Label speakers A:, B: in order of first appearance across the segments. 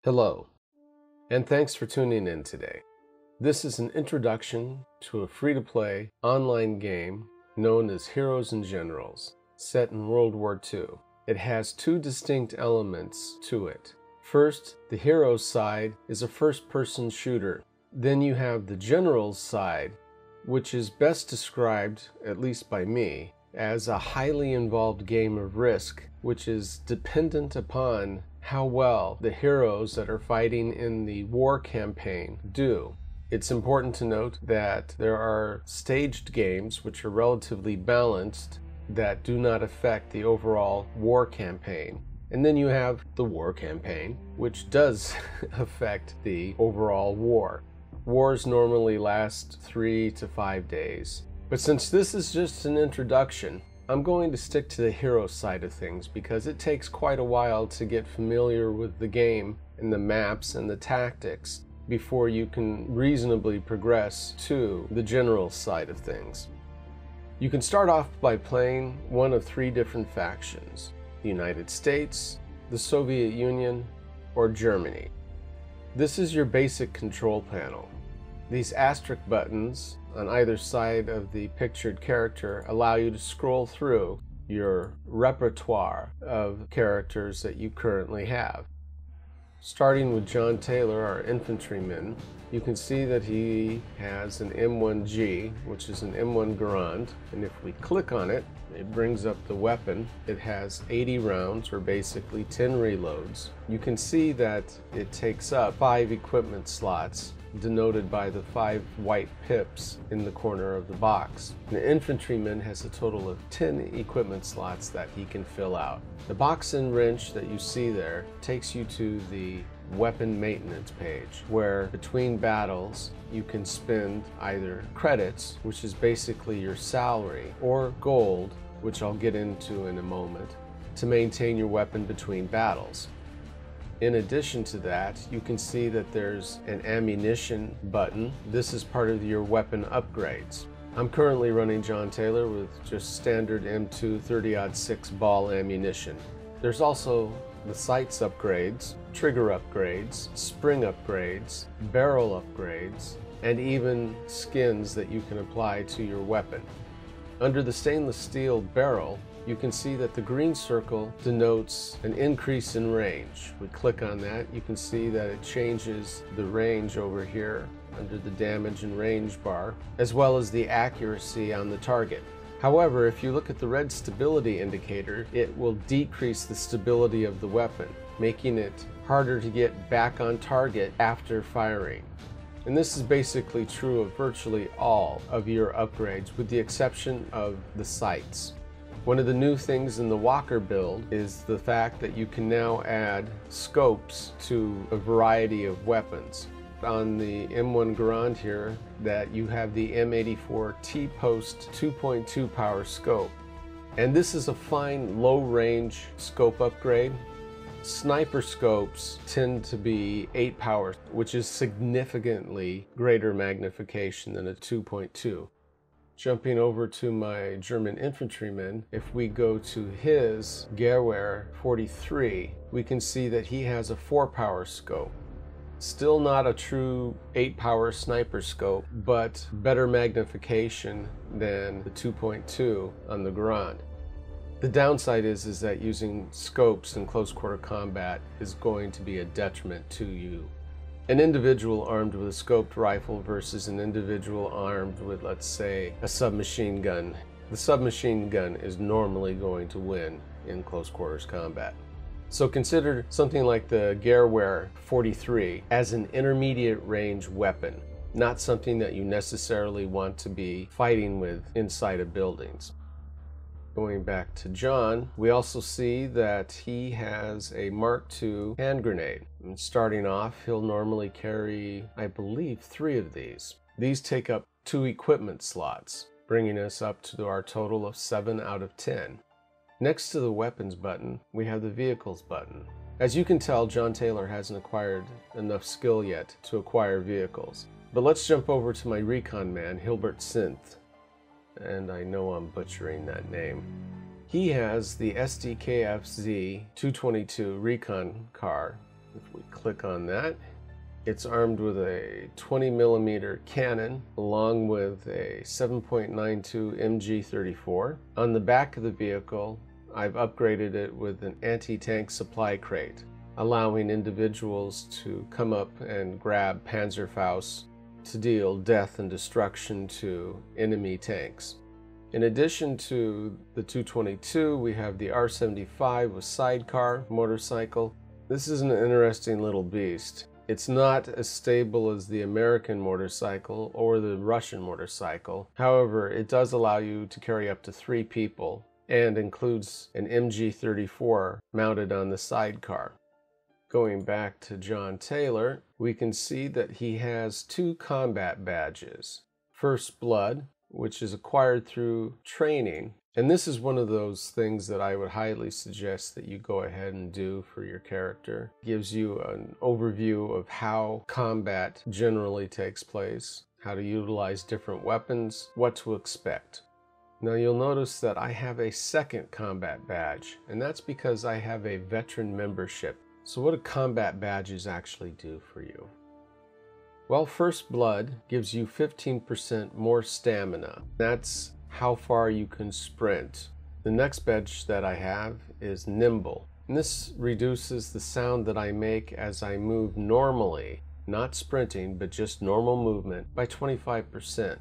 A: Hello, and thanks for tuning in today. This is an introduction to a free-to-play online game known as Heroes and Generals, set in World War II. It has two distinct elements to it. First, the Heroes side is a first-person shooter. Then you have the Generals side, which is best described, at least by me, as a highly involved game of Risk, which is dependent upon how well the heroes that are fighting in the war campaign do. It's important to note that there are staged games which are relatively balanced that do not affect the overall war campaign. And then you have the war campaign, which does affect the overall war. Wars normally last 3 to 5 days. But since this is just an introduction, I'm going to stick to the hero side of things because it takes quite a while to get familiar with the game and the maps and the tactics before you can reasonably progress to the general side of things. You can start off by playing one of 3 different factions: the United States, the Soviet Union, or Germany. This is your basic control panel. These asterisk buttons on either side of the pictured character allow you to scroll through your repertoire of characters that you currently have. Starting with John Taylor, our infantryman, you can see that he has an M1G, which is an M1 Garand, and if we click on it, it brings up the weapon. It has 80 rounds, or basically 10 reloads. You can see that it takes up 5 equipment slots, denoted by the 5 white pips in the corner of the box. The infantryman has a total of 10 equipment slots that he can fill out. The box and wrench that you see there takes you to the weapon maintenance page, where between battles you can spend either credits, which is basically your salary, or gold, which I'll get into in a moment, to maintain your weapon between battles. In addition to that, you can see that there's an ammunition button. This is part of your weapon upgrades. I'm currently running John Taylor with just standard M2 30-06 ball ammunition. There's also the sights upgrades, trigger upgrades, spring upgrades, barrel upgrades, and even skins that you can apply to your weapon. Under the stainless steel barrel, you can see that the green circle denotes an increase in range. We click on that, you can see that it changes the range over here under the damage and range bar, as well as the accuracy on the target. However, if you look at the red stability indicator, it will decrease the stability of the weapon, making it harder to get back on target after firing. And this is basically true of virtually all of your upgrades, with the exception of the sights. One of the new things in the Walker build is the fact that you can now add scopes to a variety of weapons. On the M1 Garand here, that you have the M84 T-Post 2.2 power scope. And this is a fine low-range scope upgrade. Sniper scopes tend to be 8 power, which is significantly greater magnification than a 2.2. Jumping over to my German infantryman, if we go to his Gewehr 43, we can see that he has a 4 power scope. Still not a true 8 power sniper scope, but better magnification than the 2.2 on the Garand. The downside is that using scopes in close quarter combat is going to be a detriment to you. An individual armed with a scoped rifle versus an individual armed with, let's say, a submachine gun. The submachine gun is normally going to win in close quarters combat. So consider something like the Gewehr 43 as an intermediate range weapon, not something that you necessarily want to be fighting with inside of buildings. Going back to John, we also see that he has a Mark II hand grenade. And starting off, he'll normally carry, I believe, 3 of these. These take up 2 equipment slots, bringing us up to our total of 7 out of 10. Next to the weapons button, we have the vehicles button. As you can tell, John Taylor hasn't acquired enough skill yet to acquire vehicles. But let's jump over to my recon man, Hilbert Synth. And I know I'm butchering that name. He has the SDKFZ 222 recon car If we click on that, it's armed with a 20mm cannon along with a 7.92 MG34. On the back of the vehicle, I've upgraded it with an anti-tank supply crate, allowing individuals to come up and grab Panzerfaust to deal death and destruction to enemy tanks. In addition to the 222, we have the R75 with sidecar motorcycle. This is an interesting little beast. It's not as stable as the American motorcycle or the Russian motorcycle. However, it does allow you to carry up to 3 people and includes an MG34 mounted on the sidecar. Going back to John Taylor, we can see that he has 2 combat badges. First Blood, which is acquired through training. And this is one of those things that I would highly suggest that you go ahead and do for your character. It gives you an overview of how combat generally takes place, how to utilize different weapons, what to expect. Now you'll notice that I have a second combat badge, and that's because I have a veteran membership. So what do combat badges actually do for you? Well, First Blood gives you 15% more stamina. That's how far you can sprint. The next badge that I have is Nimble. And this reduces the sound that I make as I move normally, not sprinting, but just normal movement, by 25%.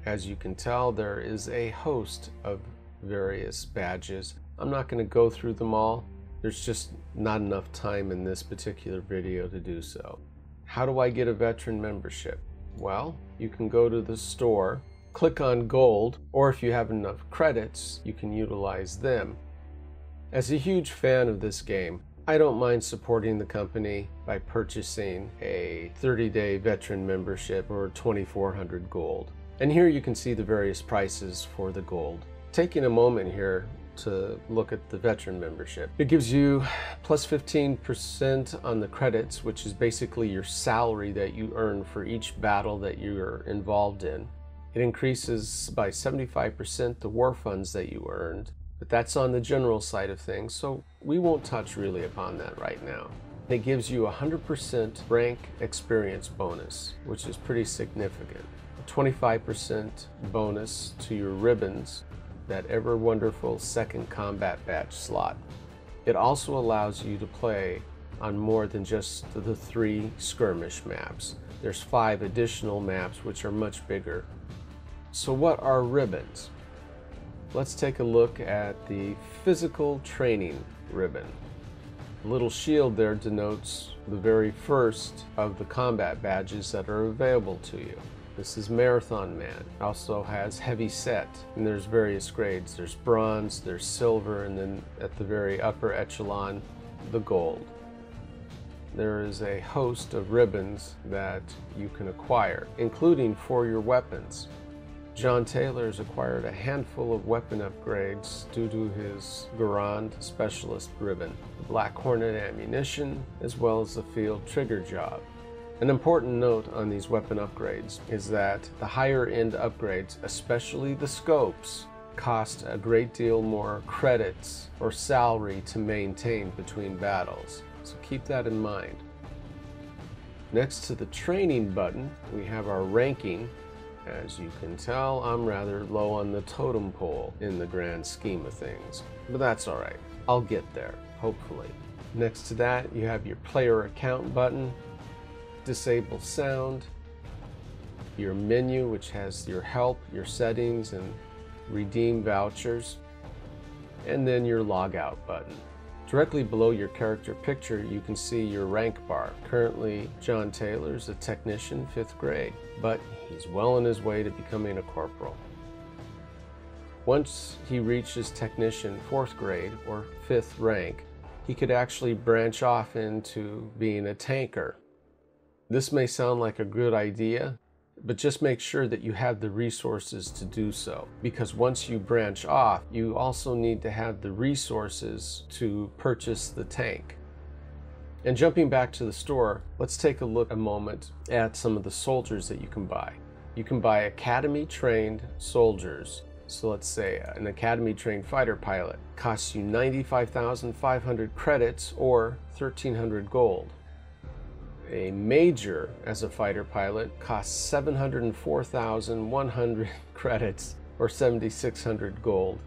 A: As you can tell, there is a host of various badges. I'm not going to go through them all. There's just not enough time in this particular video to do so. How do I get a veteran membership? Well, you can go to the store, click on Gold, or if you have enough credits, you can utilize them. As a huge fan of this game, I don't mind supporting the company by purchasing a 30-day veteran membership for 2,400 gold. And here you can see the various prices for the gold. Taking a moment here to look at the veteran membership. It gives you plus 15% on the credits, which is basically your salary that you earn for each battle that you're involved in. It increases by 75% the war funds that you earned, but that's on the general side of things, so we won't touch really upon that right now. It gives you 100% rank experience bonus, which is pretty significant. A 25% bonus to your ribbons, that ever wonderful second combat badge slot. It also allows you to play on more than just the 3 skirmish maps. There's 5 additional maps which are much bigger. So what are ribbons? Let's take a look at the physical training ribbon. The little shield there denotes the very first of the combat badges that are available to you. This is Marathon Man. It also has Heavy Set, and there's various grades. There's Bronze, there's Silver, and then at the very upper echelon, the Gold. There is a host of ribbons that you can acquire, including for your weapons. John Taylor has acquired a handful of weapon upgrades due to his Garand Specialist ribbon, the Black Hornet ammunition, as well as the Field Trigger Job. An important note on these weapon upgrades is that the higher end upgrades, especially the scopes, cost a great deal more credits or salary to maintain between battles, so keep that in mind. Next to the training button, we have our ranking. As you can tell, I'm rather low on the totem pole in the grand scheme of things, but that's alright. I'll get there, hopefully. Next to that, you have your player account button, disable sound, your menu, which has your help, your settings, and redeem vouchers, and then your logout button. Directly below your character picture, you can see your rank bar. Currently, John Taylor is a technician 5th grade, but he's well on his way to becoming a corporal. Once he reaches technician 4th grade, or 5th rank, he could actually branch off into being a tanker. This may sound like a good idea, but just make sure that you have the resources to do so, because once you branch off, you also need to have the resources to purchase the tank. And jumping back to the store, let's take a look a moment at some of the soldiers that you can buy. You can buy academy trained soldiers So let's say an Academy trained fighter pilot costs you 95,500 credits or 1,300 gold. A major as a fighter pilot costs 704,100 credits or 7,600 gold.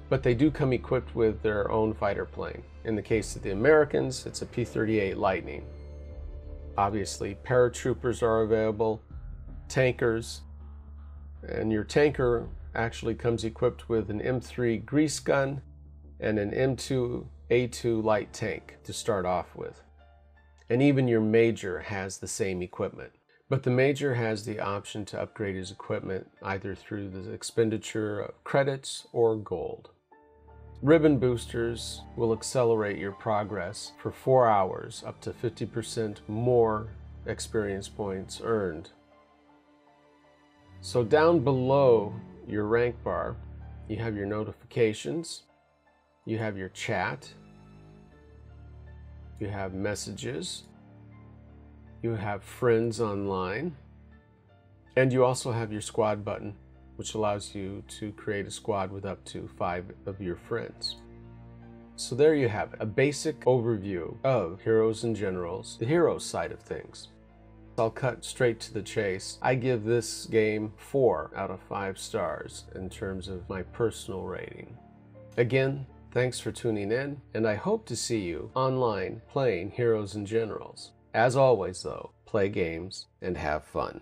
A: But they do come equipped with their own fighter plane. In the case of the Americans, it's a P-38 Lightning. Obviously, paratroopers are available, tankers, and your tanker actually comes equipped with an M3 grease gun and an M2A2 light tank to start off with. And even your major has the same equipment. But the major has the option to upgrade his equipment either through the expenditure of credits or gold. Ribbon boosters will accelerate your progress for 4 hours, up to 50% more experience points earned. So down below your rank bar, you have your notifications, you have your chat, you have messages, you have friends online, and you also have your squad button, which allows you to create a squad with up to 5 of your friends. So there you have it, a basic overview of Heroes and Generals, the hero side of things. I'll cut straight to the chase. I give this game 4 out of 5 stars in terms of my personal rating. Again, thanks for tuning in, and I hope to see you online playing Heroes and Generals. As always though, play games and have fun.